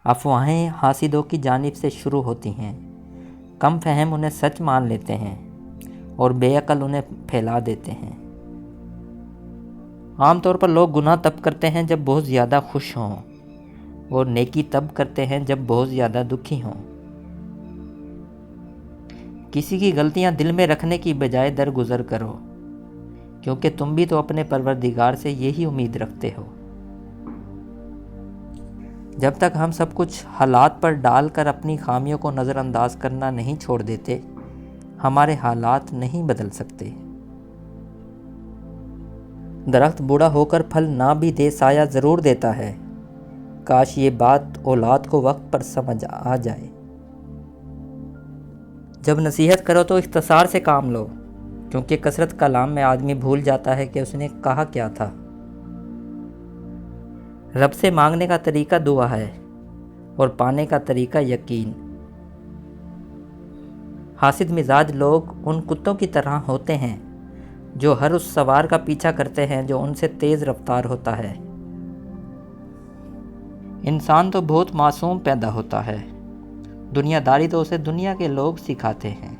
افواہیں حاسدوں کی جانب سے شروع ہوتی ہیں، کم فہم انہیں سچ مان لیتے ہیں اور بے عقل انہیں پھیلا دیتے ہیں۔ عام طور پر لوگ گناہ تب کرتے ہیں جب بہت زیادہ خوش ہوں، اور نیکی تب کرتے ہیں جب بہت زیادہ دکھی ہوں۔ کسی کی غلطیاں دل میں رکھنے کی بجائے درگزر کرو، کیونکہ تم بھی تو اپنے پروردگار سے یہی امید رکھتے ہو۔ جب تک ہم سب کچھ حالات پر ڈال کر اپنی خامیوں کو نظر انداز کرنا نہیں چھوڑ دیتے، ہمارے حالات نہیں بدل سکتے۔ درخت بوڑھا ہو کر پھل نہ بھی دے سایہ ضرور دیتا ہے، کاش یہ بات اولاد کو وقت پر سمجھ آ جائے۔ جب نصیحت کرو تو اختصار سے کام لو، کیونکہ کثرت کلام میں آدمی بھول جاتا ہے کہ اس نے کہا کیا تھا۔ رب سے مانگنے کا طریقہ دعا ہے اور پانے کا طریقہ یقین۔ حاسد مزاج لوگ ان کتوں کی طرح ہوتے ہیں جو ہر اس سوار کا پیچھا کرتے ہیں جو ان سے تیز رفتار ہوتا ہے۔ انسان تو بہت معصوم پیدا ہوتا ہے، دنیا داری تو اسے دنیا کے لوگ سکھاتے ہیں۔